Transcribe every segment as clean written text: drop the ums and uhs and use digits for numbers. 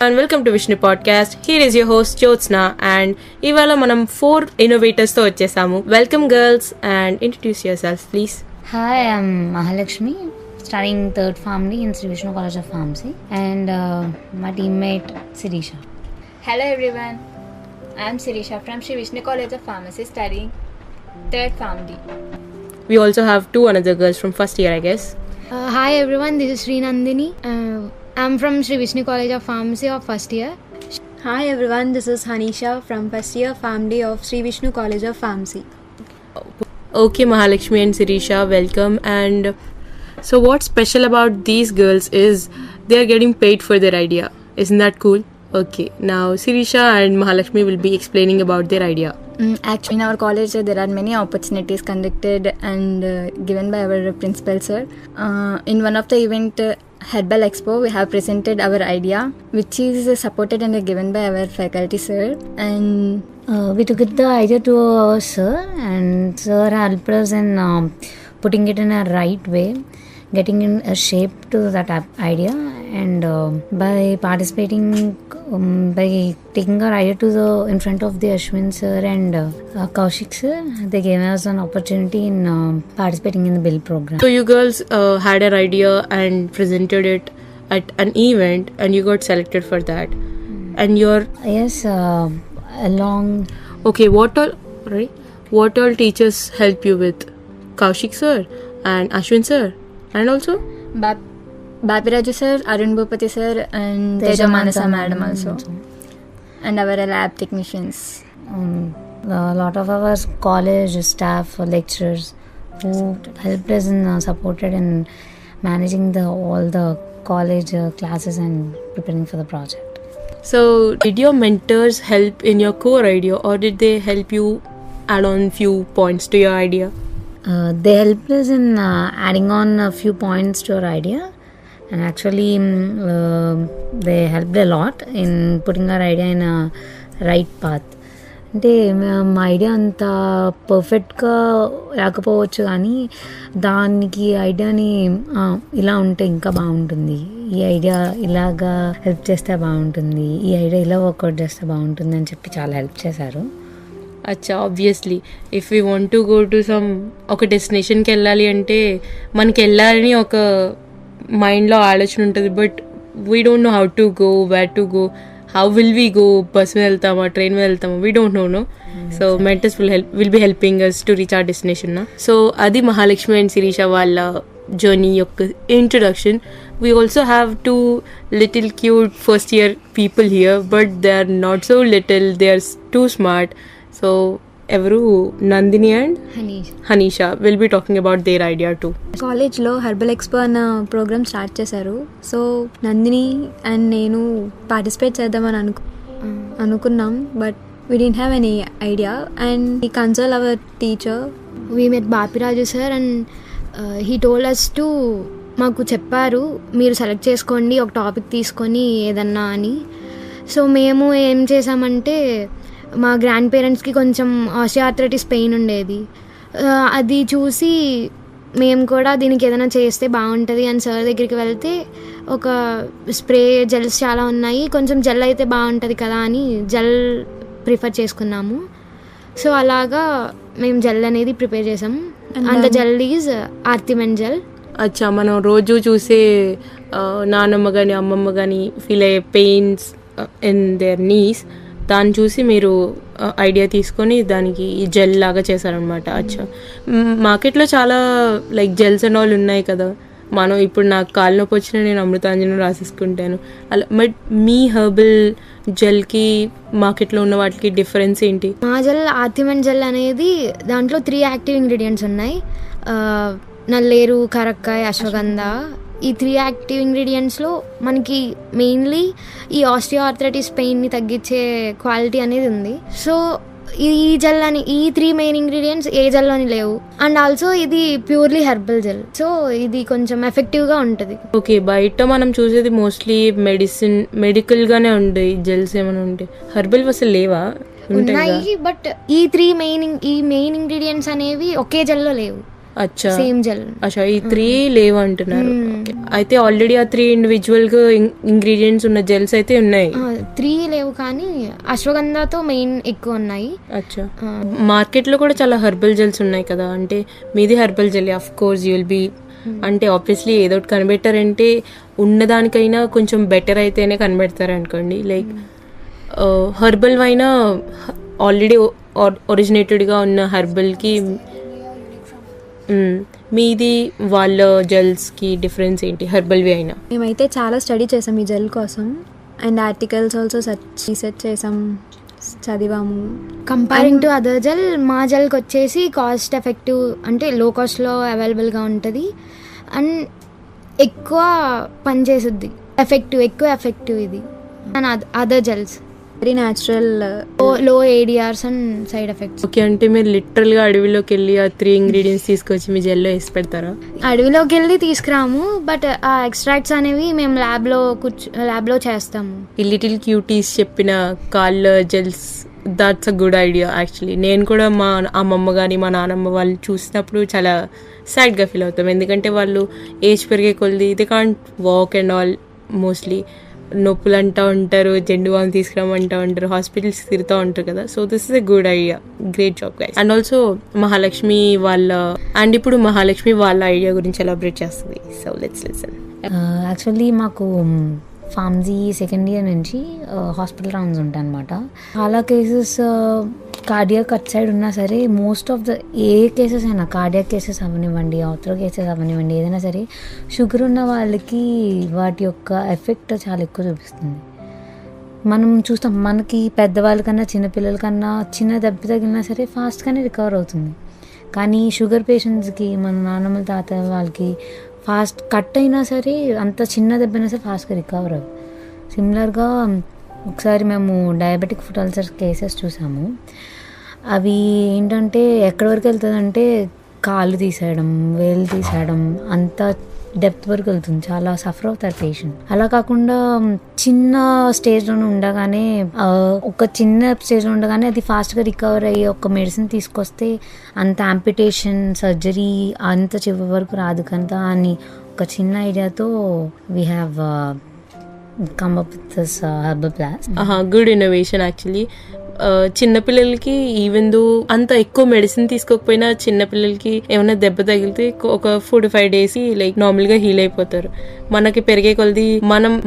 And welcome to Vishnu Podcast. Here is your host Jyotsna and ఇవాళ మనం 4 innovators తో వచ్చేసాము. Welcome girls and introduce yourselves please. Hi, I'm Mahalakshmi, studying 3rd Pharmacy in Sri Vishnu College of Pharmacy, and my teammate Sirisha. Hello everyone, I am Sirisha from Sri Vishnu College of Pharmacy studying 3rd Pharmacy. We also have 2 another girls from first year I guess. Hi everyone, this is Sri Nandini. I'm from Sri Vishnu College of Pharmacy of first year. Hi everyone, this is Hanisha from first year Pharmacy of Sri Vishnu College of Pharmacy. Okay, Mahalakshmi and Sirisha, welcome. And so what's special about these girls is they are getting paid for their idea. Isn't that cool? Okay, now Sirisha and Mahalakshmi will be explaining about their idea. Actually, in our college, there are many opportunities conducted and given by our principal sir. In one of the event, Herbal Expo, we have presented our idea, which is supported and given by our faculty sir. And We took the idea to our sir, and sir helped us in putting it in a right way, getting in a shape to that idea, and by participating, by taking our idea to the in front of the Ashwin sir and Kaushik sir, they gave us an opportunity in participating in the bill program. So you girls had an idea and presented it at an event and you got selected for that. And you're Yes, along okay, what all teachers help you with? Kaushik sir and Ashwin sir and also Bapiraju sir, Arun Bhupati sir, and Teja Manasa madam also. And our lab technicians. a lot of our college staff, lecturers who helped us and supported in managing all the college classes and preparing for the project. So did your mentors help in your core idea or did they help you add on few points to your idea? They helped us in adding on a few points to our idea, and actually they helped a lot in putting our idea in a right path. అంటే మా idea అంత పర్ఫెక్ట్గా రాకపోవచ్చు, కానీ దానికి ఐడియాని ఇలా ఉంటే ఇంకా బాగుంటుంది, ఈ ఐడియా ఇలాగా హెల్ప్ చేస్తే బాగుంటుంది, ఈ ఐడియా ఇలా వర్కౌట్ చేస్తే బాగుంటుంది అని చెప్పి చాలా హెల్ప్ చేశారు. అచ్చా, obviously if you want to go to some ఒక డెస్టినేషన్కి వెళ్ళాలి అంటే మనకి వెళ్ళాలని ఒక మైండ్లో ఆలోచన ఉంటుంది, but we don't know how to go, where to go, how will we go, bus మీద వెళ్తామా ట్రైన్ మీద వెళ్తామా, we don't know. So mentors will be helping us to reach our destination. So అది మహాలక్ష్మి అండ్ శిరీష వాళ్ళ journey యొక్క introduction. We also have 2 little cute first year people here, but they are not so little, they are too smart. So ఎవరు Nandini and Hanisha will be talking about their idea two. కాలేజ్లో herbal expo అన్న programme start చేశారు. So Nandini and నేను participate చేద్దామని అనుకున్నాం, but we don't have any idea and we consult hour teacher. We met Bapiraju sir and he told us to, మాకు చెప్పారు మీరు select చేసుకోండి ఒక టాపిక్ తీసుకొని ఏదన్నా అని. సో మేము ఏం చేసామంటే, మా గ్రాండ్ పేరెంట్స్కి కొంచెం ఆస్టియోఆర్థరైటిస్ పెయిన్ ఉండేది, అది చూసి మేము కూడా దీనికి ఏదైనా చేస్తే బాగుంటుంది అని సార్ దగ్గరికి వెళ్తే, ఒక స్ప్రే జెల్స్ చాలా ఉన్నాయి, కొంచెం జెల్ అయితే బాగుంటుంది కదా అని జెల్ ప్రిఫర్ చేసుకున్నాము. సో అలాగా మేము జెల్ అనేది ప్రిపేర్ చేసాము. అండ్ ద జెల్ ఈజ్ ఆర్తిమెన్ జెల్. అచ్చా, మనం రోజు చూసే నానమ్మ కానీ అమ్మమ్మ కానీ ఫీల్ అయ్యే పెయిన్స్ ఇన్ దేర్ నీస్, దాన్ని చూసి మీరు ఐడియా తీసుకొని దానికి జెల్ లాగా చేశారనమాట. అచ్చా, మార్కెట్లో చాలా లైక్ జెల్స్ అండ్ ఆల్ ఉన్నాయి కదా, మనం ఇప్పుడు నాకు కాలు నొప్పి వచ్చినా నేను అమృతాంజనం రాసేసుకుంటాను అలా, బట్ మీ హెర్బల్ జెల్కి మార్కెట్లో ఉన్న వాటికి డిఫరెన్స్ ఏంటి? మా జెల్ ఆర్తిమెన్ జెల్ అనేది దాంట్లో 3 యాక్టివ్ ఇంగ్రీడియంట్స్ ఉన్నాయి, నల్లేరు, కరక్కాయ, అశ్వగంధ. ఈ 3 యాక్టివ్ ఇంగ్రీడియంట్స్లో మనకి మెయిన్లీ ఈ ఆస్టియోఆర్థరైటిస్ పెయిన్ని తగ్గించే క్వాలిటీ అనేది ఉంది. సో ఈ జెల్ అని ఈ 3 మెయిన్ ఇంగ్రీడియంట్స్ ఏ జెల్లోని లేవు. అండ్ ఆల్సో ఇది ప్యూర్లీ హెర్బల్ జెల్, సో ఇది కొంచెం ఎఫెక్టివ్గా ఉంటుంది. ఓకే, బయట మనం చూసేది మోస్ట్లీ మెడికల్గానే ఉండే జెల్స్ ఏమైనా ఉంటాయి, హెర్బల్ అసలు లేవా? ఉన్నాయి, బట్ ఈ 3 మెయిన్ ఇంగ్రీడియంట్స్ అనేవి ఒకే జెల్లో లేవు. అచ్చా సేమ్ జెల్. అచ్చా ఈ 3 లేవు అంటున్నారు. అయితే ఆల్రెడీ ఆ 3 ఇండివిజువల్ గా ఇంగ్రీడియంట్స్ ఉన్న జెల్స్ అయితే ఉన్నాయి. 3 లేవు కానీ అశ్వగంధతో మెయిన్ ఎక్కువ ఉన్నాయి. అచ్చా మార్కెట్ లో కూడా చాలా హెర్బల్ జెల్స్ ఉన్నాయి కదా, అంటే మీది herbal gel of course you will be, అంటే ఆబ్వియస్లీ ఏదో ఒకటి కనిపెట్టారంటే ఉన్నదానికైనా కొంచెం బెటర్ అయితేనే కనిపెడతారు అనుకోండి. లైక్ హెర్బల్ అయినా ఆల్రెడీ ఒరిజినేటెడ్గా ఉన్న హెర్బల్కి మీది వాళ్ళ జెల్స్కి డిఫరెన్స్ ఏంటి హెర్బల్వి అయినా? మేమైతే చాలా స్టడీ చేసాం ఈ జెల్ కోసం అండ్ ఆర్టికల్స్ ఆల్సో రీసెర్చ్ చేసాం, చదివాము. కంపేరింగ్ టు అదర్ జెల్ మా జెల్కి వచ్చేసి కాస్ట్ ఎఫెక్టివ్, అంటే లో కాస్ట్లో అవైలబుల్గా ఉంటుంది అండ్ ఎక్కువ పనిచేస్తుంది, ఎక్కువ ఎఫెక్టివ్ ఇది and other gels very natural, low ADRs and side effects. Okay, అంటే మీరు లిటరల్గా అడవిలోకి వెళ్ళి ఆ 3 ఇంగ్రీడియంట్స్ తీసుకొచ్చి మీ జెల్లో వేసి పెడతారా? అడవిలోకి వెళ్ళి తీసుకురాము, బట్ ఆ ఎక్స్ట్రాక్ట్స్ అనేవి మేము ల్యాబ్లో చేస్తాము. ఈ లిటిల్ క్యూటీస్ చెప్పిన కాళ్ళ gels, that's a good idea actually. నేను కూడా మా అమ్మమ్మ కానీ మా నాన్నమ్మ వాళ్ళు చూసినప్పుడు చాలా సాడ్గా ఫీల్ అవుతాం, ఎందుకంటే వాళ్ళు ఏజ్ పెరిగే కొద్ది they can't walk and all, mostly నొప్పులు అంటూ ఉంటారు, జెండు బామ్ తీసుకురామంటూ ఉంటారు, హాస్పిటల్స్ తిరుగుతూ ఉంటారు కదా. So this is a good idea, great job guys. And also Mahalakshmi ఇప్పుడు మహాలక్ష్మి వాళ్ళ ఐడియా గురించి ఎలాబరేట్ చేస్తుంది. So let's listen. యాక్చువల్లీ మాకు ఫార్మసీ సెకండ్ ఇయర్ నుంచి హాస్పిటల్ రౌండ్స్ ఉంటాయి అనమాట. చాలా కేసెస్ కార్డియాక్ అట్ సైడ్ ఉన్నా సరే, most of the A cases అయినా కార్డియాక్ కేసెస్ అవనివ్వండి, ఆర్థరో కేసెస్ అవనివ్వండి, ఏదైనా సరే షుగర్ ఉన్న వాళ్ళకి వాటి యొక్క ఎఫెక్ట్ చాలా ఎక్కువ చూపిస్తుంది. మనం చూస్తాం, మనకి పెద్దవాళ్ళకన్నా చిన్నపిల్లలకన్నా చిన్న దెబ్బ తగిలినా సరే ఫాస్ట్గానే రికవర్ అవుతుంది. కానీ షుగర్ పేషెంట్స్కి, మన నాన్నమ్మ తాత వాళ్ళకి ఫాస్ట్ కట్ అయినా సరే, అంత చిన్న దెబ్బ అయినా సరే ఫాస్ట్గా రికవర్ అవ్వదు. సిమిలర్గా ఒకసారి మేము డయాబెటిక్ ఫుట్ అల్సర్ కేసెస్ చూసాము. అవి ఏంటంటే ఎక్కడి వరకు వెళ్తుందంటే కాళ్ళు తీసేయడం, వేలు తీసేయడం, అంత డెప్త్ వరకు వెళ్తుంది. చాలా సఫర్ అవుతారు పేషెంట్. అలా కాకుండా చిన్న స్టేజ్లో ఉండగానే, ఒక చిన్న స్టేజ్లో ఉండగానే అది ఫాస్ట్గా రికవర్ అయ్యి ఒక మెడిసిన్ తీసుకొస్తే అంత యాంపిటేషన్ సర్జరీ అంత చివరి వరకు రాదు కదా అని ఒక చిన్న ఐడియాతో we have come up with this herbal blast. Good innovation actually. చిన్నపిల్లలకి ఈవెన్ దో అంత ఎక్కువ మెడిసిన్ తీసుకోకపోయినా చిన్నపిల్లలకి ఏమైనా దెబ్బ తగిలితే ఒక 4-5 days లైక్ నార్మల్ గా హీల్ అయిపోతారు. మనకి పెరిగే కొలది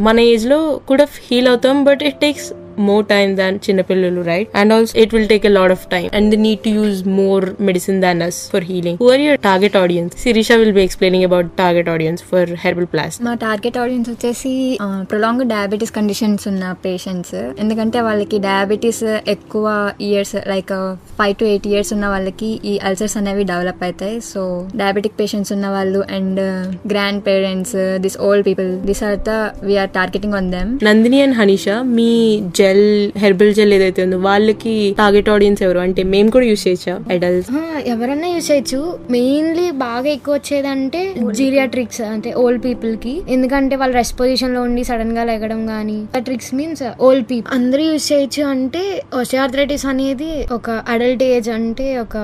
మన ఏజ్ లో కూడా హీల్ అవుతాం, but it takes more time than చిన్నపిల్లలు, right? And also it will take a lot of time and they need to use more medicine than us for healing. Who are your target audience? Sirisha will be explaining about target audience for herbal blast. మా target audience వచ్చేసి prolong diabetes conditions ఉన్న patients. ఎందుకంటే వాళ్ళకి diabetes ఎక్కువ years, like 5 to 8 years ఉన్న వాళ్ళకి ఈ ulcers అనేవి డెవలప్ అవుతాయి. సో డయాబెటిక్ పేషెంట్స్ ఉన్న వాళ్ళు and grand parents, this old people, this are the we're targeting on them. Nandini and Hanisha, మీ హెర్బల్ జెల్ ఏదైతే ఉందో వాళ్ళకి టార్గెట్ ఆడియన్స్ ఎవరు? అంటే మేము కూడా యూజ్ చేయొచ్చా? అడల్ట్స్ ఎవరన్నా యూజ్ చేయొచ్చు. మెయిన్లీ బాగా ఎక్కువ వచ్చేదంటే జీరియాట్రిక్స్, అంటే ఓల్డ్ పీపుల్ కి. ఎందుకంటే వాళ్ళు రెస్ట్ పొజిషన్ లో ఉండి సడన్ గా లెగడం గానీ, ట్రిక్స్ మీన్స్ ఓల్డ్ పీపుల్ అందరూ యూజ్ చేయొచ్చు. అంటే ఆస్టియోఆర్థరైటిస్ అనేది ఒక అడల్ట్ ఏజ్, అంటే ఒక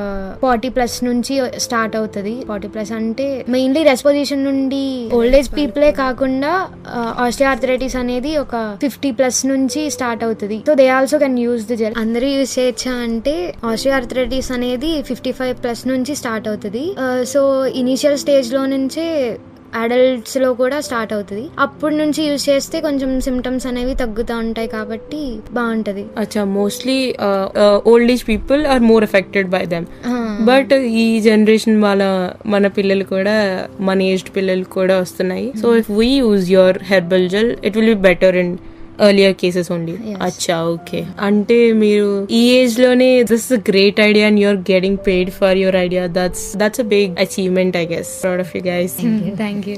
40+ నుంచి స్టార్ట్ అవుతుంది. 40+ అంటే మెయిన్లీ రెస్ట్ పొజిషన్ నుండి ఓల్డ్ ఏజ్ పీపులే కాకుండా ఆస్టియోఆర్థరైటిస్ అనేది ఒక 50+ నుంచి స్టార్ట్ అవుతుంది. So they also can use the gel. అందరూ యూజ్ చేయొచ్చా అంటే ఆస్టియోఆర్థరైటిస్ అనేది 55+ నుంచి స్టార్ట్ అవుతుంది. సో ఇనీషియల్ స్టేజ్ లో నుంచే అడల్ట్స్ లో కూడా స్టార్ట్ అవుతుంది. అప్పటి నుంచి యూజ్ చేస్తే కొంచెం సిమ్టమ్స్ అనేవి తగ్గుతూ ఉంటాయి కాబట్టి బాగుంటది. అచ్చా, mostly old age people are more affected by them. But ఈ జనరేషన్ మన పిల్లలు కూడా, మన ఏజ్డ్ పిల్లలు కూడా వస్తున్నాయి. So if we use your herbal gel it will be better in earlier cases only. అచ్చా, ఓకే. అంటే మీరు ఈ ఏజ్ లోనే this is a great idea and you're getting paid for your idea. That's a big achievement I guess. Proud of you guys. Thank you.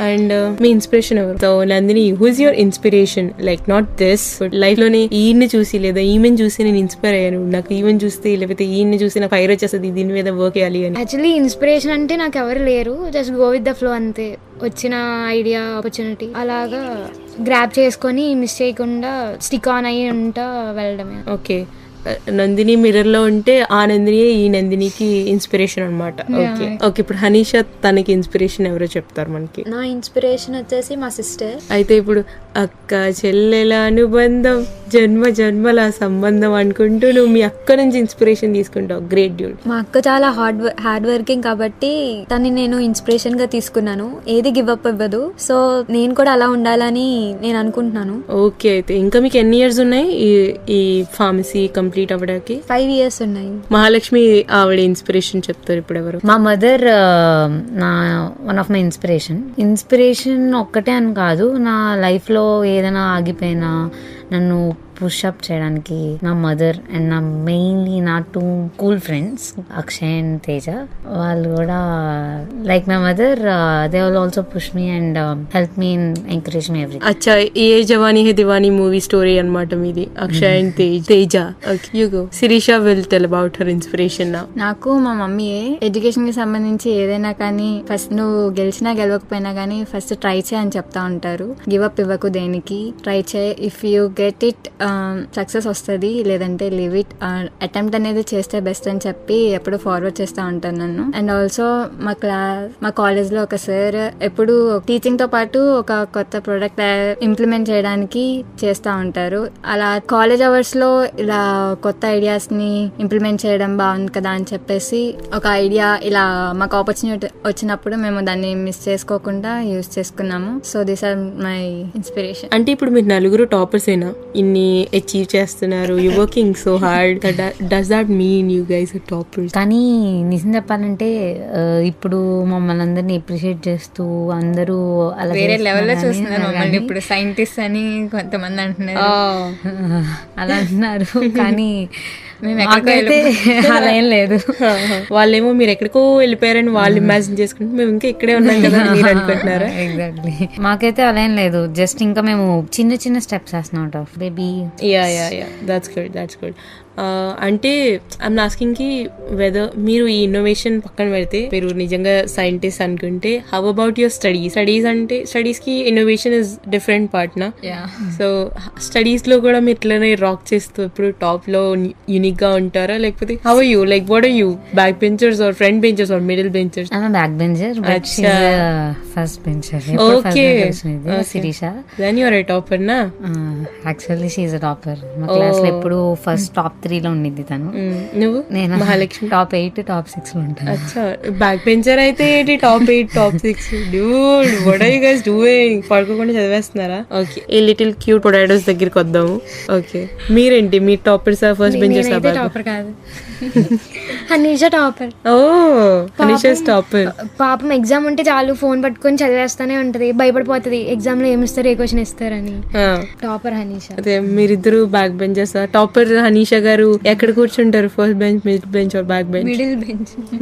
And me inspiration ఎవరు? So Nandini, who is your inspiration? Like not this, but life లోనే ఈయన్ని చూసి లేదా ఈమెను చూసి నేను inspire అయ్యాను, నాకు ఈవెన్ చూస్తే లేకపోతే ఈయన్ని చూసి నాకు ఫైర్ వచ్చేస్తుంది, దీని మీద వర్క్ చేయాలి అని. యాక్చువల్లీ ఇన్స్పిరేషన్ అంటే నాకు ఎవరు లేరు, just go with the flow అంతే. వచ్చిన ఐడియా, ఆపర్చునిటీ అలాగా గ్రాప్ చేసుకొని మిస్ చేయకుండా స్టిక్ ఆన్ అయ్యి ఉంటా వెళ్ళడమే. ఓకే, నందిని మిర్రర్ లో ఉంటే ఆ నందిని ఈ నందినికి ఇన్స్పిరేషన్ అనమాట. ఓకే ఓకే, ఇప్పుడు హనీషా తనకి ఇన్స్పిరేషన్ ఎవరో చెప్తారు మనకి. నా ఇన్స్పిరేషన్ వచ్చేసి మా సిస్టర్. అయితే ఇప్పుడు అక్క చెల్లెల అనుబంధం, జన్మ జన్మల సంబంధం అనుకుంటూ నువ్వు మీ అక్క నుంచి ఇన్స్పిరేషన్ తీసుకుంటావు. Great dude. మా అక్క చాలా హార్డ్ వర్కింగ్ కాబట్టి తన్ని నేను ఇన్స్పిరేషన్ గా తీసుకున్నాను. ఏది గివ్ అప్ ఇవ్వదు. సో నేను కూడా అలా ఉండాలని నేను అనుకుంటున్నాను. ఓకే, అయితే ఇంకా మీకు ఎన్ని ఇయర్స్ ఉన్నాయి ఈ ఫార్మసీ కంప్లీట్ అవ్వడానికి? 5 years ఉన్నాయి. మహాలక్ష్మి ఆవిడ ఇన్స్పిరేషన్ చెప్తారు ఇప్పుడు ఎవరు? మా మదర్ నా వన్ ఆఫ్ మై ఇన్స్పిరేషన్ ఒక్కటే అని కాదు, నా లైఫ్ లో ఏదైనా ఆగిపోయినా నన్ను పుషప్ చేయడానికి నా మదర్ అండ్ నా మెయిన్లీ నా 2 cool friends Akshay and Teja. వాళ్ళు కూడా like my mother, they will also push me and help me in encourage me every. అచ్చా, ఏ జవానీ హే దివానీ మూవీ స్టోరీ అన్నమాట మీది, Akshay and Teja. Okay, you go. Sirisha will tell about her inspiration now. నాకు మా మమ్మీయే education కి సంబంధించి ఏదైనా కానీ ఫస్ట్ నువ్వు గెలిచినా గెలవకపోయినా కానీ ఫస్ట్ ట్రై చేయి అని చెప్తా ఉంటారు. గివ్ అప్ ఇవ్వకు దేనికి, ట్రై చేయి. If you get it success వస్తుంది, లేదంటే లీవ్ ఇట్. అటెంప్ట్ అనేది చేస్తే బెస్ట్ అని చెప్పి ఎప్పుడు ఫార్వర్డ్ చేస్తూ ఉంటాను నన్ను. అండ్ ఆల్సో మా కాలేజ్ లో ఒక సార్ ఎప్పుడు టీచింగ్ తో పాటు ఒక కొత్త ప్రోడక్ట్ ఇంప్లిమెంట్ చేయడానికి చేస్తూ ఉంటారు. అలా కాలేజ్ అవర్స్ లో ఇలా కొత్త ఐడియాస్ ని ఇంప్లిమెంట్ చేయడం బాగుంది కదా అని చెప్పేసి ఒక ఐడియా ఇలా మాకు ఆపర్చునిటీ వచ్చినప్పుడు మేము దాన్ని మిస్ చేసుకోకుండా యూజ్ చేసుకున్నాము. So these are my inspiration. అంటే ఇప్పుడు మీరు నలుగురు టాపర్స్ ఏనా? ఇన్ని అచీవ్ చేస్తున్నారు, you working so hard. Does that mean you guys are toppers? కానీ నిజం చెప్పాలంటే ఇప్పుడు మమ్మల్ని అందరినీ అప్రిషియేట్ చేస్తూ అందరూ అలా వేరే లెవెల్లో చూస్తున్నారు మమ్మల్ని ఇప్పుడు సైంటిస్ట్ అని కొంతమంది అంటున్నారు. అలా అంటున్నారు కానీ మేము అలా ఏం లేదు. వాళ్ళేమో మీరు ఎక్కడికో వెళ్ళిపోయారని వాళ్ళు ఇమాజిన్ చేసుకుంటే మేము ఇంకా ఇక్కడే ఉన్నాం కదా మీరు అనుకుంటున్నారా? ఎగ్జాక్ట్లీ, మాకైతే అలా ఏం లేదు. జస్ట్ ఇంకా మేము చిన్న చిన్న స్టెప్స్ వేస్తున్నాం. Baby that's good. అంటే ఐమ్ ఆస్కింగ్ కి వెదర్ మీరు ఈ ఇన్నోవేషన్ పక్కన పెడితే మీరు నిజంగా సైంటిస్ట్ అనుకుంటే హౌ అబౌట్ యువర్ స్టడీస్ అంటే స్టడీస్ కి ఇన్నోవేషన్ ఇస్ డిఫరెంట్ పార్ట్ నా. సో స్టడీస్ లో కూడా మీరు ఇట్లనే రాక్ చేస్తూ ఇప్పుడు టాప్ లో యూనిక్ గా ఉంటారా, లేకపోతే how are you, like what are you, back benchers or front benchers or middle benchers? Back bencher, first bencher. Okay, Sirisha. Then you are a topper నా? Actually she is a topper. మా class లో ఎప్పుడు first top 3 లో ఉండింది తను. నువ్వు? నేను Mahalakshmi top 8 top 6 లో ఉంటాను. అచ్చా, బ్యాక్ బెంచర్ అయితే ఏంటి top 8 top 6? Dude, what are you guys doing? పడుకోకుండా చదివేస్తున్నారా? ఓకే, ఈ లిటిల్ క్యూట్ పొటాటోస్ దగ్గరికి వద్దాము. ఓకే, మీరేంటి, మీ టాపర్స్ ఫస్ట్ బెంచర్స్? టాపర్ కాదు, హనీషా టాపర్. ఓ, హనీషా టాపర్. పాపం ఎగ్జామ్ ఉంటే చాలు ఫోన్ పట్టుకొని చదివేస్తానే ఉంటది, భయపడిపోతుంది ఎగ్జామ్ లో ఏమిస్తారు, ఏ క్వశ్చన్ ఇస్తారని. టాపర్ హనీషా. అదే మీరిద్దరు బ్యాక్ బెంచర్స్. టాపర్ హనీషా గారు ఎక్కడ కూర్చుంటారు? First bench, middle bench or back bench?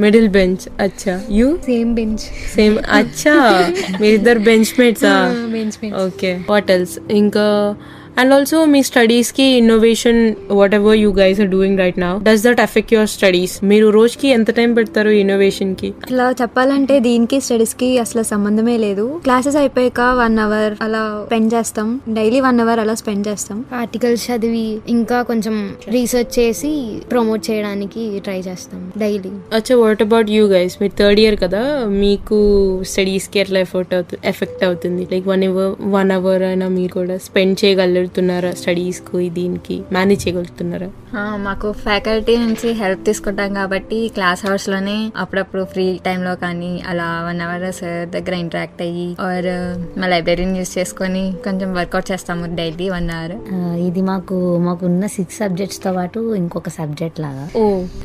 Middle bench. అచ్చా, యూ? Same bench. సేమ్. అచ్చా, మీరిద్దరు బెంచ్ మేట్సా? Bench mates. Okay, what else? ఇంకా అండ్ ఆల్సో మీ స్టడీస్ కి innovation whatever you guys are doing right now, does that affect your studies? మీరు రోజుకి ఎంత టైం పెడతారు ఇన్నోవేషన్ కి? అట్లా చెప్పాలంటే దీనికి స్టడీస్ కి అసలు సంబంధమే లేదు. క్లాసెస్ అయిపోయాక 1 hour అలా స్పెండ్ చేస్తాం, డైలీ 1 hour అలా స్పెండ్ చేస్తాం. ఆర్టికల్స్ చదివి ఇంకా కొంచెం రీసెర్చ్ చేసి ప్రమోట్ చేయడానికి ట్రై చేస్తాం డైలీ. అచ్చా, వాట్ అబౌట్ యూ గైస్? మీరు 3rd year కదా, మీకు స్టడీస్ కి ఎట్లా ఎఫెక్ట్ అవుతుంది? లైక్ 1 hour అయినా మీరు కూడా స్పెండ్ చేయగలరు స్టడీస్ కు, దీనికి మేనేజ్ చేయగలుగుతున్నారా? మాకు ఫ్యాకల్టీ నుంచి హెల్ప్ తీసుకుంటాం కాబట్టి క్లాస్ అవర్స్ లోనే అప్పుడప్పుడు ఫ్రీ టైమ్ లో కానీ అలా 1 hour సార్ దగ్గర ఇంటరాక్ట్ అయ్యి ఆర్ మా లైబ్రరీని యూజ్ చేసుకొని కొంచెం వర్కౌట్ చేస్తాము డైలీ 1 hour. ఇది మాకున్న 6 subjects తో పాటు ఇంకొక సబ్జెక్ట్ లాగా. ఓ,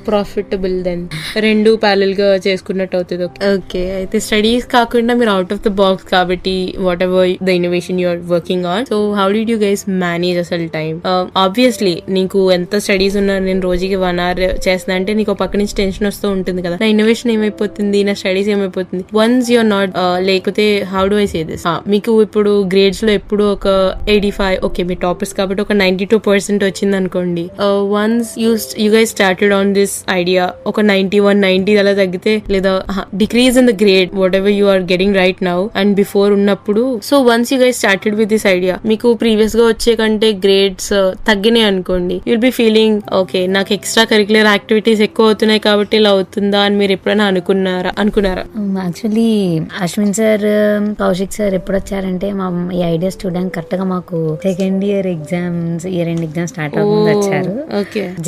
ప్రాఫిటబుల్. దెన్ 2 ప్యారలల్ గా చేసుకున్నట్టు అవుతుంది. ఓకే, అయితే స్టడీస్ కాకుండా మీరు అవుట్ ఆఫ్ ద బాక్స్ కాబట్టి whatever the innovation you are working on, so how did you guys manage అసలు టైం? ఆబ్వియస్లీ నీకు ఎంత స్టడీస్ ఉన్నా నేను రోజుకి 1 hour చేస్తున్నా అంటే నీకు పక్క నుంచి టెన్షన్ వస్తూ ఉంటుంది కదా, నా ఇన్నోవేషన్ ఏమైపోతుంది, నా స్టడీస్ ఏమైపోతుంది. వన్స్ యూఆర్ నాట్, లేకపోతే how do I say this, మీకు ఇప్పుడు గ్రేడ్స్ లో ఎప్పుడు ఒక 85, ఓకే మీ టాపర్స్ కాబట్టి ఒక 92% వచ్చింది అనుకోండి. Once you guys started on this idea, ఒక 91, 90 అలా తగ్గితే, లేదా decrease in the grade whatever you are getting right now and before ఉన్నప్పుడు, so once you guys started with this idea, మీకు ప్రీవియస్ గా వచ్చే కంటే గ్రేడ్స్ తగ్గినాయి అనుకోండి, యుల్ బి ఫీలింగ్ ఓకే నాకు ఎక్స్ట్రా కరిక్యులర్ యాక్టివిటీస్ ఎక్కువ అవుతున్నాయి కాబట్టి ఇలా అవుతుందా అని మీరు ఎప్పుడైనా అనుకున్నారా? Actually Ashwin sir, Kaushik sir ఎప్పుడు వచ్చారంటే మా ఈ ఐడియా స్టూడెంట్ కరెక్ట్ గా మాకు second year end exams start అవ్వకుండా వచ్చారు.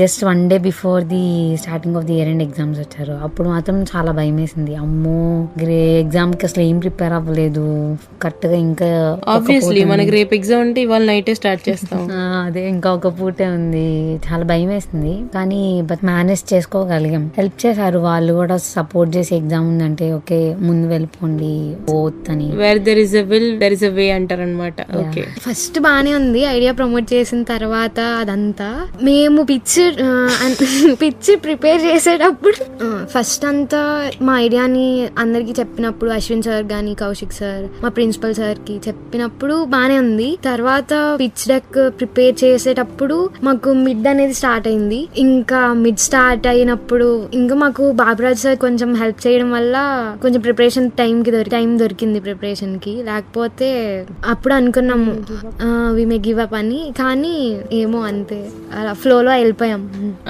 Just 1 day before the starting of the year end exams వచ్చారు. అప్పుడు మాత్రం చాలా భయం వేసింది, అమ్మో ఎగ్జామ్ కి అసలు ఏం ప్రిపేర్ అవ్వలేదు కరెక్ట్ గా. ఇంకా ఆబ్వియస్లీ మనకి రేపు ఎగ్జామ్ అంటే ఇవాళ నైటే స్టార్ట్ చేస్తాం. అదే ఇంకా ఒక పూటే ఉంది, చాలా భయం వేసింది. కానీ బట్ మేనేజ్ చేసుకోగలిగాం. హెల్ప్ చేశారు వాళ్ళు కూడా, సపోర్ట్ చేసి ఎగ్జామ్ ఉందంటే ఓకే ముందు వెళ్ళిపోండి పోత్ అని. Where there is a will there is a way అంటారు అనమాట. ఓకే ఫస్ట్ బానే ఉంది ఐడియా ప్రమోట్ చేసిన తర్వాత అదంతా మేము పిచ్ ప్రిపేర్ చేసేటప్పుడు ఫస్ట్ అంతా మా ఐడియాని అందరికి చెప్పినప్పుడు అశ్విన్ సార్ గానీ కౌశిక్ సార్ మా ప్రిన్సిపల్ సార్ కి చెప్పినప్పుడు బానే ఉంది. తర్వాత పిచ్ డెక్ ప్రిపేర్ చేసేటప్పుడు మాకు మిడ్ అనేది స్టార్ట్ అయింది. ఇంకా మిడ్ స్టార్ట్ అయినప్పుడు ఇంకా మాకు బాబురాజ్ సార్ కొంచెం హెల్ప్ చేయడం వల్ల కొంచెం ప్రిపరేషన్ టైం దొరికింది ప్రిపరేషన్ కి. లేకపోతే అప్పుడు అనుకున్నాము వి మే గివ్ అప్ అని, కానీ ఏమో అంతే అలా ఫ్లోలో వెళ్ళిపోయాం.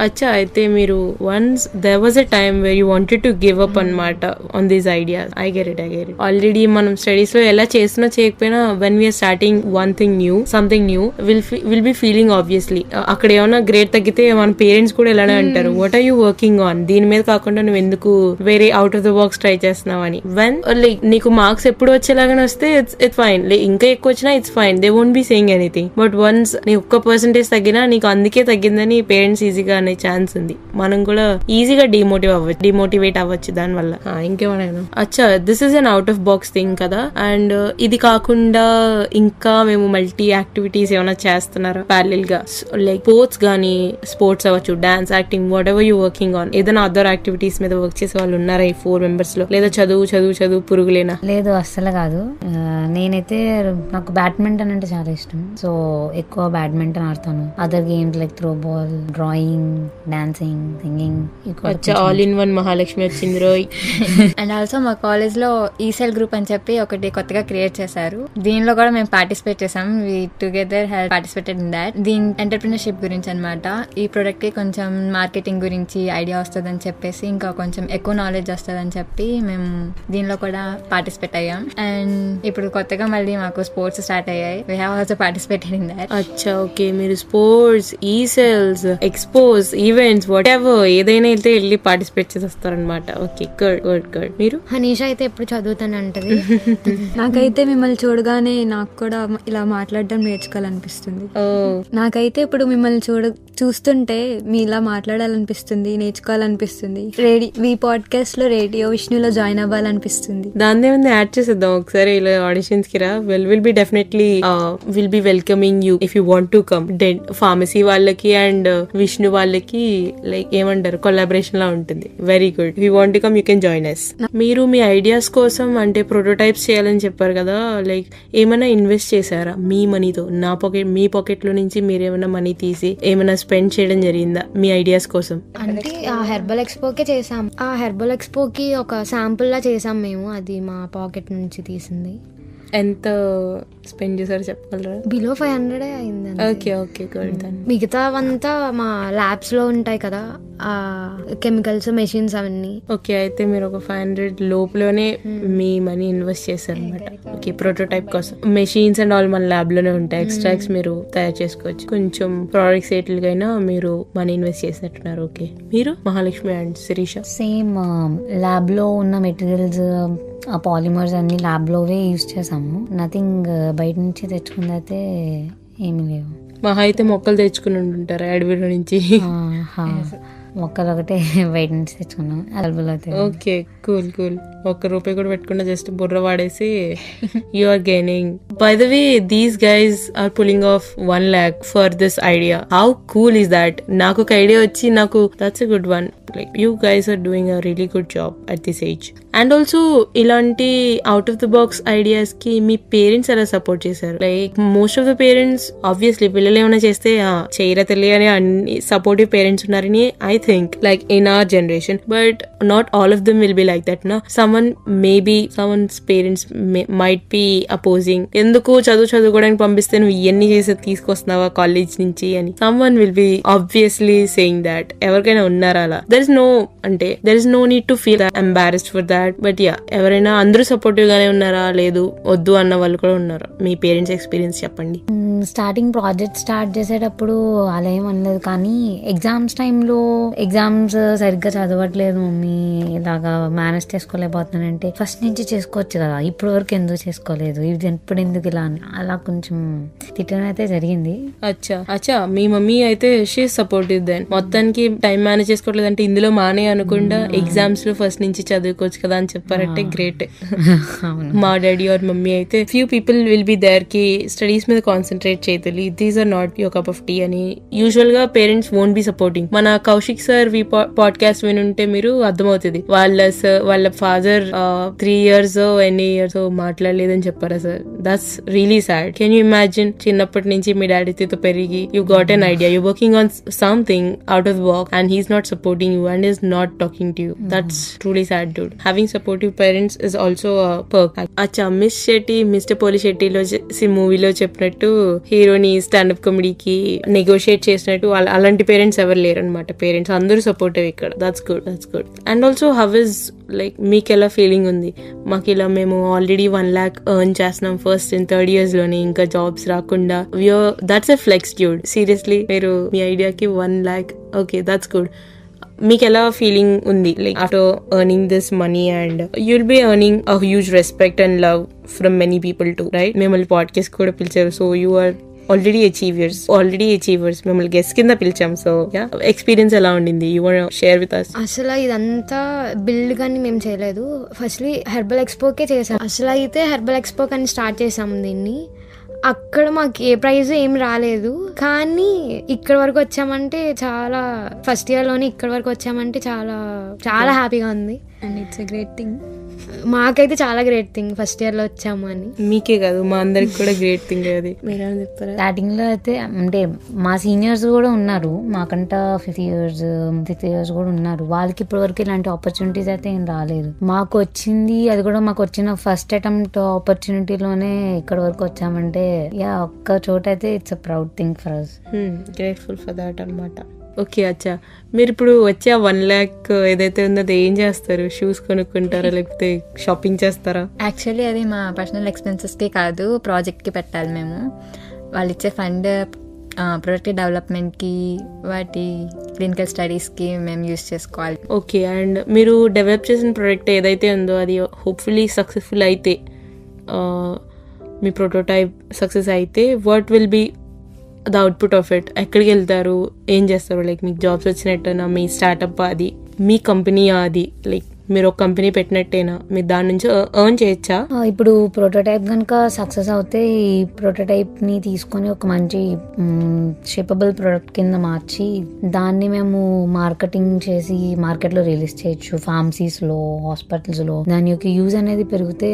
అచ్చా, అయితే మీరు once there was a time where you wanted to give up అన్నమాట on these ideas. I get it. Already మనం స్టడీస్ లో ఎలా చేసినా చేయకపోయినా when we are starting one thing new, something new, will be feeling obviously. అక్కడ ఏమైనా grade తగ్గితే మన పేరెంట్స్ కూడా ఇలానే అంటారు, what are you working on, దీని మీద కాకుండా నువ్వు ఎందుకు వేరే out of the box try చేస్తున్నావు అని. వెన్ లైక్ నీకు మార్క్స్ ఎప్పుడు వచ్చేలాగానే వస్తే ఇట్స్ ఫైన్, ఇంకా ఎక్కువ వచ్చినా it's fine, they won't be saying anything. But once నీ ఒక్క పర్సెంటేజ్ తగ్గినా నీకు అందుకే తగ్గిందని పేరెంట్స్ ఈజీగా అనే ఛాన్స్ ఉంది. మనం కూడా ఈజీగా డిమోటివేట్ అవ్వచ్చు దాని వల్ల. ఇంకేమైనా అచ్చా, this is an out of box thing కదా. అండ్ ఇది కాకుండా ఇంకా మేము మల్టీ యాక్టివిటీస్ ఏమైనా చేస్తున్నారా ప్యారలల్ గా? లైక్ స్పోర్ట్స్ అవ్వచ్చు, dance, acting, what ever you working on. ఏదైనా అదర్ యాక్టివిటీస్ మీద వర్క్ చేసే వాళ్ళు ఉన్నారా ఈ 4 members లో? లేదా చదువు పురుగులేనా? లేదు అస్సలు కాదు. నేనైతే నాకు బ్యాడ్మింటన్ అంటే చాలా ఇష్టం, సో ఎక్కువ బ్యాడ్మింటన్ ఆడతాను. Other games like throw ball, drawing, dancing, singing. All in one Mahalakshmi వచ్చింది రోయ్. అండ్ ఆల్సో మా కాలేజ్ లో ఈసెల్ గ్రూప్ అని చెప్పి ఒకటి కొత్తగా క్రియేట్ చేశారు. దీనిలో కూడా మేము పార్టిసిపేట్ చేసాం. We together have participated in that. దీని ఎంటర్‌ప్రెన్యూర్‌షిప్ గురించి అన్నమాట. ఈ ప్రొడక్ట్ కి కొంచెం మార్కెటింగ్ గురించి ఐడియా వస్తుందని చెప్పేసి, ఇంకా కొంచెం ఎక్కువ నాలెడ్జ్ వస్తుందని చెప్పి మేము దీనిలో కూడా పార్టిసిపేట్ అయ్యాం. అండ్ ఇప్పుడు కొత్తగా మళ్ళీ మాకు స్పోర్ట్స్ స్టార్ట్ అయ్యాయి. We have also participated in that. అచ్చా, ఓకే. మీరు స్పోర్ట్స్, ఈసెల్స్, ఎక్స్పోస్, ఈవెంట్స్, వాట్ ఎవర్ ఏదైనా అయితే వెళ్ళి పార్టిసిపేట్ చేసి వస్తారనమాట. Okay, good. మీరు? హనీషా అయితే ఎప్పుడు చదువుతానంటది. నాకైతే మిమ్మల్ని చూడగానే నాకు కూడా ఇలా మాట్లాడడం నేర్చుకోవాలనిపిస్తుంది. నాకైతే ఇప్పుడు మిమ్మల్ని చూస్తుంటే మీ ఇలా మాట్లాడాలనిపిస్తుంది, నేర్చుకోవాలనిపిస్తుంది. ఈ పాడ్కాస్ట్ లో రేడియో విష్ణులో జాయిన్ అవ్వాలనిపిస్తుంది. దాన్ని ఏమైనా యాడ్ చేసేద్దాం ఒకసారి ఇలా ఆడిషన్స్ కి రా. Will be definitely will be welcoming you if you want to come. Pharmacy వాళ్ళకి అండ్ విష్ణు వాళ్ళకి లైక్ ఏమంటారు కొలాబరేషన్ లా ఉంటుంది. Very good. If you want to come you can join us. మీరు మీ ఐడియాస్ కోసం అంటే ప్రోటోటైప్స్ చేయాలని చెప్పారు కదా, లైక్ ఏమైనా ఇన్వెస్ట్ చేశారా మీ మనీతో? మీ పాకెట్ లో నుంచి మీరు ఏమైనా మనీ తీసి ఏమైనా స్పెండ్ చేయడం జరిగిందా మీ ఐడియాస్ కోసం? అంటే ఆ హెర్బల్ ఎక్స్పోకే చేసాం. ఆ హెర్బల్ ఎక్స్పోకి ఒక శాంపుల్ లా చేసాం మేము. అది మా పాకెట్ నుంచి తీసింది. ఎంత స్పెండ్ చేశారు చెప్పగలరా? బిలో 500 అయింది. Okay good. మిగతావంతా మా ల్యాబ్స్ లో ఉంటాయి కదా ఆ కెమికల్స్, మెషిన్స్ అవన్నీ. ఓకే, అయితే మీరు ఒక 500 లోపులోనే మీ మనీ ఇన్వెస్ట్ చేశారు అనమాట. ఓకే, ప్రోటోటైప్ కోసం మెషిన్స్ అండ్ ఆల్ మన ల్యాబ్ లోనే ఉంటాయి. ఎక్స్ట్రాక్ట్స్ మీరు తయారు చేసుకోవచ్చు. కొంచెం ప్రోడక్ట్స్ ఎట్లకైనా మీరు మనీ ఇన్వెస్ట్ చేసినట్టున్నారు. ఓకే, మీరు Mahalakshmi and Sirisha? Same lab లో ఉన్న మెటీరియల్స్, ఆ పాలిమర్స్ అన్ని ల్యాబ్ లోవే యూజ్ చేసాము. నథింగ్ బయట నుంచి తెచ్చుకుంది అయితే ఏమీ లేవు. మహా అయితే మొక్కలు తెచ్చుకుని ఉంటారు అడవిలో నుంచి. మొక్కలు ఒకటే బయట నుంచి తెచ్చుకున్నాం. Okay, cool. ₹1 కూడా పెట్టకుండా జస్ట్ బుర్ర వాడేసి you are gaining. By the way, these guys are pulling off 1 lakh for this idea. How cool is that? నాకు ఒక ఐడియా వచ్చి that's a good one. Like you guys are doing a really good job at this age. And also ఇలాంటి out of the box ideas కి మీ parents ఎలా support చేశారు? Like most of the parents obviously పిల్లలు ఏమైనా చేస్తే చేయరా తెలియ అని అన్ని సపోర్టివ్ పేరెంట్స్ ఉన్నారని I think, like in our generation, but not all of them will be like that, no? Someone's parents might be opposing, ఎందుకు చదువుకోవడానికి పంపిస్తే నువ్వు ఇవన్నీ చేసి తీసుకొస్తున్నావా కాలేజ్ నుంచి అని. someone will be obviously saying that. ఎవరికైనా ఉన్నారా అలా? there is no need to feel embarrassed for that, but yeah, ఎవరైనా అందరూ సపోర్టివ్ గానే ఉన్నారా, లేదు వద్దు అన్న వాళ్ళు కూడా ఉన్నారా? మీ పేరెంట్స్ ఎక్స్పీరియన్స్ చెప్పండి. స్టార్టింగ్ ప్రాజెక్ట్ స్టార్ట్ చేసేటప్పుడు అలా ఏం అనలేదు, కానీ ఎగ్జామ్స్ టైంలో ఎగ్జామ్స్ సరిగ్గా చదవట్లేదు మమ్మీ, ఇలాగా మేనేజ్ చేసుకోలేకపోతున్నానంటే ఫస్ట్ నుంచి చేసుకోవచ్చు కదా, ఇప్పటి వరకు ఎందుకు చేసుకోలేదు, ఇది ఇప్పుడు ఎందుకు ఇలా అని అలా కొంచెం తిట్టడం అయితే జరిగింది. అచ్చా మీ మమ్మీ అయితే షీ సపోర్టివ్ దెన్. మొత్తానికి టైం మేనేజ్ చేసుకోవట్లేదు అంటే ఇందులో మానే అనుకుండా ఎగ్జామ్స్ లో ఫస్ట్ నుంచి చదువుకోవచ్చు కదా అని చెప్పారంటే గ్రేట్. మా డాడీ ఆర్ మమ్మీ అయితే few people will be there కి స్టడీస్ మీద కాన్సన్ట్రేట్ చేయతలి, these are not your cup of tea అని. యూజువల్ గా పేరెంట్స్ వోంట్ బి సపోర్టింగ్. మన కౌశిక్ సార్ పాడ్కాస్ట్ వినుంటే మీరు అర్థమవుతుంది, వాళ్ళ ఫాదర్ 3 years ఎన్ని ఇయర్స్ మాట్లాడలేదని చెప్పారా sir. That's really sad. Can you imagine, చిన్నప్పటి నుంచి మీ డాడీతో పెరిగి you got an idea, you working on something out of work and he's not supporting you and is not talking to you. That's truly sad dude. Having supportive parents is also a perk. అచ్చా miss Shetty mister పోలి శెట్టిలో మూవీలో చెప్పినట్టు హీరోని stand up కామెడీకి negotiate చేసినట్టు అలాంటి parents ఎవరు లేరు అనమాట. పేరెంట్స్ అందరూ సపోర్టివ్ ఇక్కడ. That's good. And also how is like మీకు ఎలా ఫీలింగ్ ఉంది? మాకు ఇలా మేము ఆల్రెడీ 1 lakh ఎర్న్ చేస్తున్నాం ఫస్ట్ అండ్ 3rd years లోనే, ఇంకా జాబ్స్ రాకుండా. That's a flex dude. Seriously మీరు మీ ఐడియాకి 1 lakh, ఓకే దట్స్ గుడ్. మీకు ఎలా ఫీలింగ్ ఉంది like after earning this money and you'll be earning a huge respect and love from many people too, right? మిమ్మల్ని పాడ్కాస్ట్ కూడా పిలిచారు, so you are already achievers. మిమ్మల్ని గెస్ట్ కింద పిలిచాం. So yeah, experience ఎలా ఉండింది? You want share with us? అసలు ఇదంతా బిల్డ్ కానీ మేము చేయలేదు, ఫస్ట్లీ హెర్బల్ ఎక్స్పోకే చేసాం. అసలు అయితే హెర్బల్ ఎక్స్పో కానీ స్టార్ట్ చేసాము దీన్ని. అక్కడ మాకు ఏ ప్రైజ్ ఏం రాలేదు, కానీ ఇక్కడ వరకు వచ్చామంటే చాలా, ఫస్ట్ ఇయర్లోనే ఇక్కడ వరకు వచ్చామంటే చాలా చాలా హ్యాపీగా ఉంది. And it's a great thing. మాకైతే చాలా గ్రేట్ థింగ్ ఫస్ట్ ఇయర్లో వచ్చాము అని. మీకే కాదు మా అందరికి కూడా గ్రేట్ థింగ్ అది. మీరేమని చెప్తారా? స్టార్టింగ్ లో అయితే అంటే మా సీనియర్స్ కూడా ఉన్నారు, మాకంట 50 years 60 years కూడా ఉన్నారు. వాళ్ళకి ఇప్పటి వరకు ఇలాంటి ఆపర్చునిటీస్ అయితే ఏం రాలేదు. మాకు వచ్చింది, అది కూడా మాకు వచ్చిన ఫస్ట్ అటెంప్ట్ ఆపర్చునిటీలోనే ఇక్కడ వరకు వచ్చామంటే యా, ఒక్క చోట అయితే it's a proud thing for us. Grateful for that అనమాట. ఓకే అచ్చా, మీరు ఇప్పుడు వచ్చే 1 lakh ఏదైతే ఉందో అది ఏం చేస్తారు? షూస్ కొనుక్కుంటారా లేకపోతే షాపింగ్ చేస్తారా? యాక్చువల్లీ అది మా పర్సనల్ ఎక్స్పెన్సెస్కి కాదు, ప్రాజెక్ట్కి పెట్టాలి మేము. వాళ్ళు ఇచ్చే ఫండ్ ప్రొడక్ట్ డెవలప్మెంట్కి, వాటి క్లినికల్ స్టడీస్కి మేము యూజ్ చేసుకోవాలి. ఓకే, అండ్ మీరు డెవలప్ చేసిన ప్రోడక్ట్ ఏదైతే ఉందో అది హోప్ఫుల్లీ సక్సెస్ఫుల్ అయితే, మీ ప్రోటోటైప్ సక్సెస్ అయితే, what will be the output of it? ఎక్కడికి వెళ్తారు, ఏం చేస్తారు? లైక్ మీకు జాబ్స్ వచ్చినట్టేనా? మీ స్టార్టప్ అది, మీ కంపెనీ అది, లైక్ మీరు ఒక కంపెనీ పెట్టినట్టేనా? మీరు దాని నుంచి ఎర్న్ చేయొచ్చా? ఇప్పుడు ప్రోటోటైప్ కనుక సక్సెస్ అవుతే ఈ ప్రోటోటైప్ ని తీసుకొని ఒక మంచి షేపబుల్ ప్రొడక్ట్ కింద మార్చి దాన్ని మేము మార్కెటింగ్ చేసి మార్కెట్ లో రిలీజ్ చేయొచ్చు. ఫార్మసీస్ లో, హాస్పిటల్స్ లో దాని యొక్క యూజ్ అనేది పెరిగితే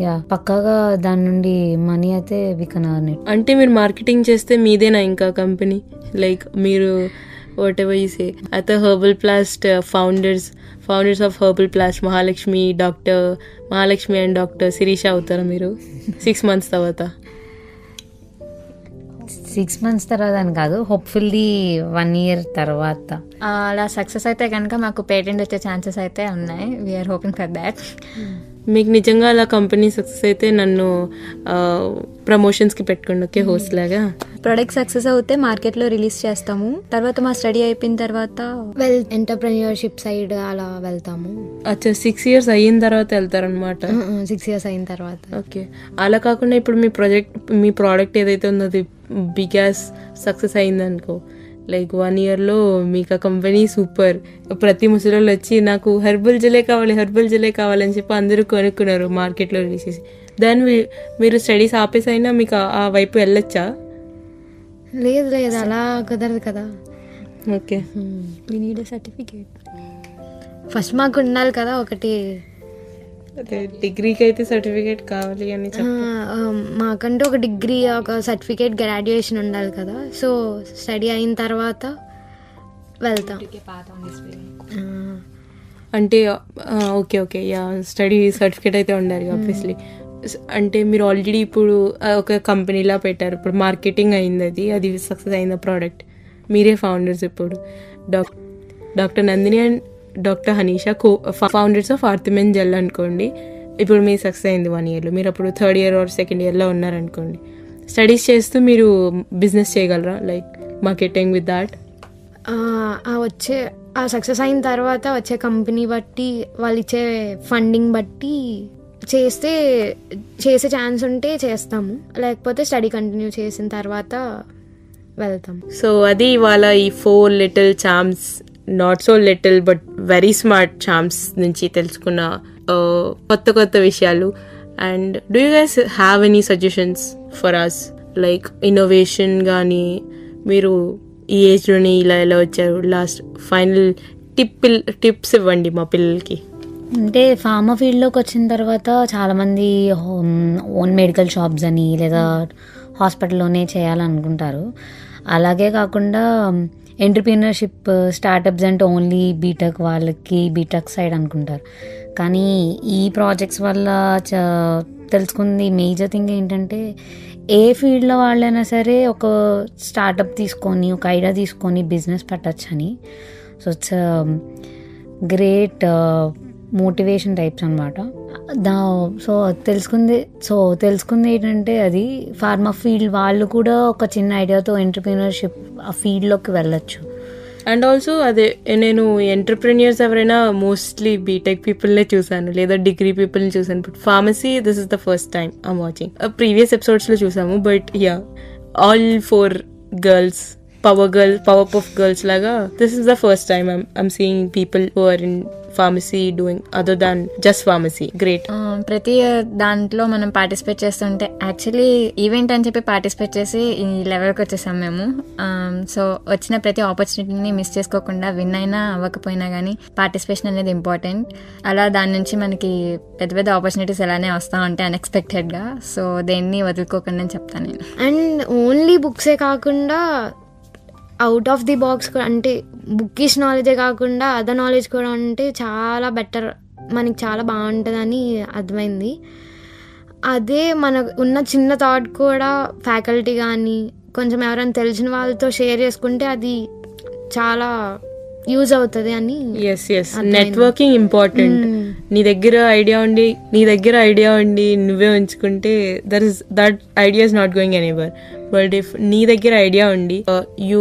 యా పక్కాగా దాని నుండి మనీ అయితే వి కెన్ ఎర్న్ ఇట్. అంటే మీరు మార్కెటింగ్ చేస్తే మీదేనా ఇంకా కంపెనీ? లైక్ మీరు whatever you say at the Herbal Plast founders of Herbal Plast Mahalakshmi and Dr. Sirisha అవుతారా మీరు 6 months తర్వాత? 6 months తర్వాత అని కాదు, హోప్ఫుల్లీ 1 year తర్వాత. అలా సక్సెస్ అయితే కనుక మాకు పేటెంట్ వచ్చే ఛాన్సెస్ అయితే ఉన్నాయి. We're hoping for that. మీకు నిజంగా అలా కంపెనీ సక్సెస్ అయితే నన్ను ప్రమోషన్స్కి పెట్టుకోండి, ఓకే, హోస్ట్ లాగా. ప్రొడక్ట్ సక్సెస్ అవుతే మార్కెట్లో రిలీజ్ చేస్తాము. తర్వాత మా స్టడీ అయిపోయిన తర్వాత ఎంటర్ప్రెన్యూర్షిప్ సైడ్ అలా వెళ్తాము. అచ్చా, 6 years అయిన తర్వాత వెళ్తారనమాట. 6 years అయిన తర్వాత. ఓకే, అలా కాకుండా ఇప్పుడు మీ ప్రోడక్ట్ ఏదైతే ఉందో అది బిగ్ యాస్ సక్సెస్ అయిందనుకో, లైక్ 1 yearలో మీకు ఆ కంపెనీ సూపర్, ప్రతి ముసలోళ్ళు వచ్చి నాకు హెర్బల్ జెలే కావాలని చెప్పి అందరూ కొనుక్కున్నారు మార్కెట్లో రిలీజ్ చేసి. దాన్ని మీరు స్టడీస్ ఆపేసైనా మీకు ఆ వైపు వెళ్ళొచ్చా? లేదు అలా కుదరదు కదా. Okay, we need a certificate. First మాకు ఉండాలి కదా ఒకటి. అదే డిగ్రీకి అయితే సర్టిఫికేట్ కావాలి అని మాకంటూ ఒక డిగ్రీ, ఒక సర్టిఫికేట్, గ్రాడ్యుయేషన్ ఉండాలి కదా. సో స్టడీ అయిన తర్వాత వెళ్తాం. అంటే okay okay yeah study certificate అయితే ఉండాలి ఆబ్వియస్లీ. అంటే మీరు ఆల్రెడీ ఇప్పుడు ఒక కంపెనీలా పెట్టారు, ఇప్పుడు మార్కెటింగ్ అయింది, అది సక్సెస్ అయిన ప్రోడక్ట్, మీరే ఫౌండర్స్ ఇప్పుడు. Doctor Nandini and doctor Hanisha founders of ఆర్థమెన్ జెల్ అనుకోండి. ఇప్పుడు మీరు సక్సెస్ అయింది 1 yearలో, మీరు అప్పుడు 3rd year or 2nd yearలో ఉన్నారనుకోండి. స్టడీస్ చేస్తూ మీరు బిజినెస్ చేయగలరా, లైక్ మార్కెటింగ్ విత్ దాట్? వచ్చే సక్సెస్ అయిన తర్వాత వచ్చే కంపెనీ బట్టి, వాళ్ళు ఇచ్చే ఫండింగ్ బట్టి చేసే ఛాన్స్ ఉంటే చేస్తాము, లేకపోతే స్టడీ కంటిన్యూ చేసిన తర్వాత వెళ్తాం. సో అది ఇవాళ ఈ 4 little charms, not so little but very smart charms నుంచి తెలుసుకున్న కొత్త విషయాలు. And do you guys have any suggestions for us, like innovation కానీ, మీరు ఈ ఏజ్లోనే ఇలా ఎలా వచ్చారు, లాస్ట్ ఫైనల్ టిప్స్ ఇవ్వండి మా పిల్లలకి. అంటే ఫార్మా ఫీల్డ్లోకి వచ్చిన తర్వాత చాలామంది ఓన్ మెడికల్ షాప్స్ అని లేదా హాస్పిటల్లోనే చేయాలనుకుంటారు. అలాగే కాకుండా ఎంటర్‌ప్రెన్యూర్‌షిప్ స్టార్టప్స్ అంటే ఓన్లీ బీటెక్ వాళ్ళకి బీటెక్ సైడ్ అనుకుంటారు. కానీ ఈ ప్రాజెక్ట్స్ వల్ల తెలుసుకుంది మేజర్ థింగ్ ఏంటంటే ఏ ఫీల్డ్లో వాళ్ళైనా సరే ఒక స్టార్టప్ తీసుకొని ఒక ఐడియా తీసుకొని బిజినెస్ పెట్టచ్చని. So it's great motivation types అనమాట. తెలుసుకుంది ఏంటంటే అది ఫార్మా ఫీల్డ్ వాళ్ళు కూడా ఒక చిన్న ఐడియాతో ఎంటర్‌ప్రెన్యూర్‌షిప్ ఆ ఫీల్డ్లోకి వెళ్ళొచ్చు. అండ్ ఆల్సో అదే నేను ఎంటర్‌ప్రెన్యూర్స్ ఎవరైనా మోస్ట్లీ బీటెక్ పీపుల్నే చూసాను లేదా డిగ్రీ పీపుల్ని చూసాను. But pharmacy this is the first time I'm watching. Previous ఎపిసోడ్స్లో చూసాము, but yeah all 4 girls power puff girls లాగా this is the first time I'm seeing people who are in pharmacy doing other than just pharmacy. Great. ప్రతి దాంట్లో మనం participate చేస్తుంటే actually event అని చెప్పి participate చేసి ఈ లెవెల్కి వచ్చేసాం మేము. సో వచ్చిన ప్రతి ఆపర్చునిటీని మిస్ చేసుకోకుండా, విన్ అయినా అవ్వకపోయినా కానీ పార్టిసిపేషన్ అనేది ఇంపార్టెంట్. అలా దాని నుంచి మనకి పెద్ద ఆపర్చునిటీస్ ఎలానే వస్తూ ఉంటాయి అన్ఎక్స్పెక్టెడ్గా. సో దేన్ని వదులుకోకుండా అని చెప్తాను నేను. అండ్ ఓన్లీ బుక్సే కాకుండా అవుట్ ఆఫ్ ది బాక్స్ కూడా, అంటే బుక్కిష్ నాలెడ్జే కాకుండా అదర్ నాలెడ్జ్ కూడా ఉంటే చాలా బెటర్, మనకి చాలా బాగుంటుందని అర్థమైంది. అదే మనకు ఉన్న చిన్న థాట్ కూడా ఫ్యాకల్టీ కానీ కొంచెం ఎవరైనా తెలిసిన వాళ్ళతో షేర్ చేసుకుంటే అది చాలా యూజ్ అవుతుంది అని. Networking important. నీ దగ్గర ఐడియా ఉండి నువ్వే ఉంచుకుంటే that idea is not going anywhere. But if నీ దగ్గర ఐడియా ఉండి you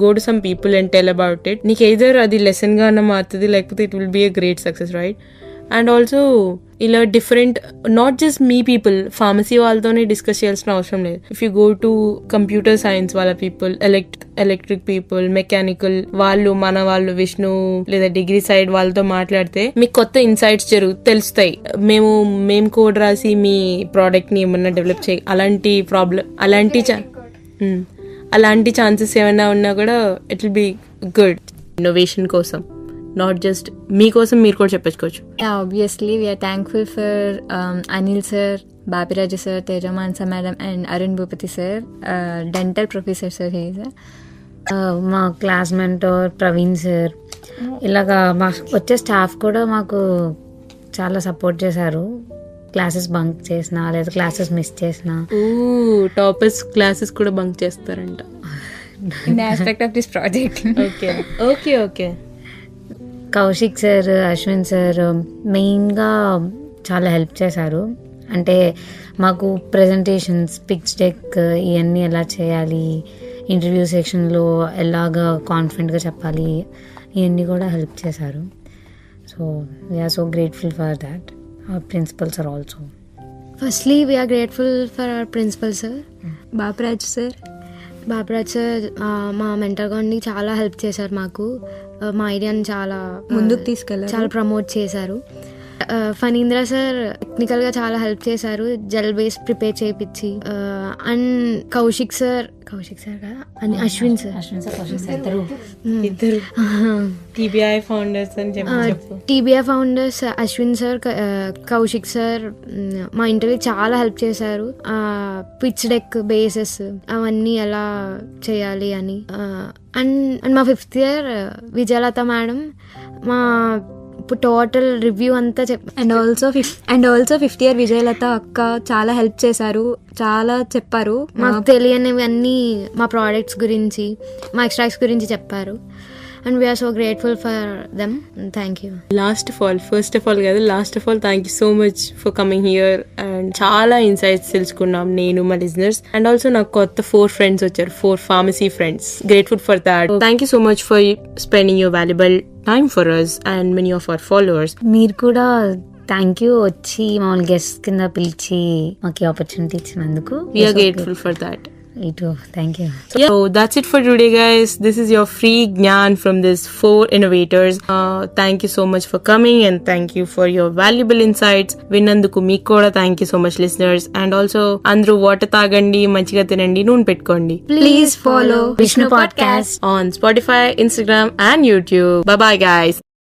go to some people and tell about it, నీకు ఎయిదర్ అది లెసన్ గా మారుతుంది లేకపోతే it will be a great success, right? And also ఇలా డిఫరెంట్ నాట్ జస్ట్ మీ పీపుల్, ఫార్మసీ వాళ్ళతోనే డిస్కస్ చేయాల్సిన అవసరం లేదు. If you go to computer science వాళ్ళ పీపుల్, ఎలక్ట్రిక్ పీపుల్, మెకానికల్ వాళ్ళు విష్ణు లేదా డిగ్రీ సైడ్ వాళ్ళతో మాట్లాడితే మీకు కొత్త ఇన్సైట్స్ తెలుస్తాయి. మేము కోడ్ రాసి మీ ప్రోడక్ట్ ని ఏమన్నా డెవలప్ చేయ అలాంటి ఛాన్సెస్ ఏమైనా ఉన్నా కూడా it will be good innovation కోసం, నాట్ జస్ట్ మీకోసం మీరు కూడా చెప్పుకోవచ్చు. Obviously we are thankful for Anil sir, Bapiraju sir, Tejamansa madam and Arun Bhupathi sir, dental professor sir. మా క్లాస్ మెంటర్ ప్రవీణ్ సార్, ఇలాగా మా వచ్చే స్టాఫ్ కూడా మాకు చాలా సపోర్ట్ చేశారు. క్లాసెస్ బంక్ చేసినా లేదా క్లాసెస్ మిస్ చేసినా. టాపర్స్ క్లాసెస్ కూడా బంక్ చేస్తారంట in the aspect of this project. Okay. Kaushik sir, Ashwin sir మెయిన్గా చాలా హెల్ప్ చేశారు. అంటే మాకు ప్రెజెంటేషన్స్, పిచ్ డెక్ ఇవన్నీ ఎలా చేయాలి, ఇంటర్వ్యూ సెక్షన్లో ఎలాగా కాన్ఫిడెంట్గా చెప్పాలి, ఇవన్నీ కూడా హెల్ప్ చేశారు. So we're so grateful for that. Our principals are also. Firstly, we are grateful for our principal sir. Bapiraj sir మా మెంటర్గా ఉండి చాలా హెల్ప్ చేశారు మాకు. మా ఐడియాని చాలా ముందుకు తీసుకెళ్ళారు, చాలా ప్రమోట్ చేశారు. ఫణీంద్ర సార్ టెక్నికల్గా చాలా హెల్ప్ చేశారు, జెల్ బేస్ ప్రిపేర్ చేయించి. అండ్ కౌశిక్ సార్ కదా అని అశ్విన్ సార్ ఇద్దరు టీబీఐ ఫౌండర్స్ అని చెప్పు. TBI founders Ashwin sir, Kaushik sir మా ఇంటర్వ్యూ చాలా హెల్ప్ చేశారు. పిచ్ డెక్ బేసెస్ అవన్నీ ఎలా చేయాలి అని. అండ్ మా 5th year విజయలత మేడం మా టోటల్ రివ్యూ అంతా అండ్ ఆల్సో 5th year విజయలత అక్క చాలా హెల్ప్ చేశారు, చాలా చెప్పారు. మాకు తెలియనివి అన్నీ మా ప్రోడక్ట్స్ గురించి, మా ఎక్స్ట్రాక్ట్స్ గురించి చెప్పారు. And we are so grateful for them. Thank you. First of all కాదు, last of all thank you so much for coming here. And చాలా ఇన్సైట్స్ తెలుసుకున్నాం నేను, మా లిజనర్స్. అండ్ ఆల్సో నాకు కొత్త 4 friends వచ్చారు, 4 pharmacy friends. Grateful for that. Thank you so much for spending your valuable time for us and many of our followers. మీరు కూడా thank you వచ్చి మమ్మల్ని గెస్ట్ కింద పిలిచి మాకు ఆపర్చునిటీ ఇచ్చినందుకు. We are grateful for that. Thank you. So that's it for today, guys. This is your free Gyan from these 4 innovators. Thank you so much for coming and thank you for your valuable insights. Vinnanduku meeku kuda thank you so much, listeners. And also andru water taagandi, manchiga tinandi, noon pettukondi. Please follow Vishnu Podcast on Spotify, Instagram and YouTube. Bye bye, guys.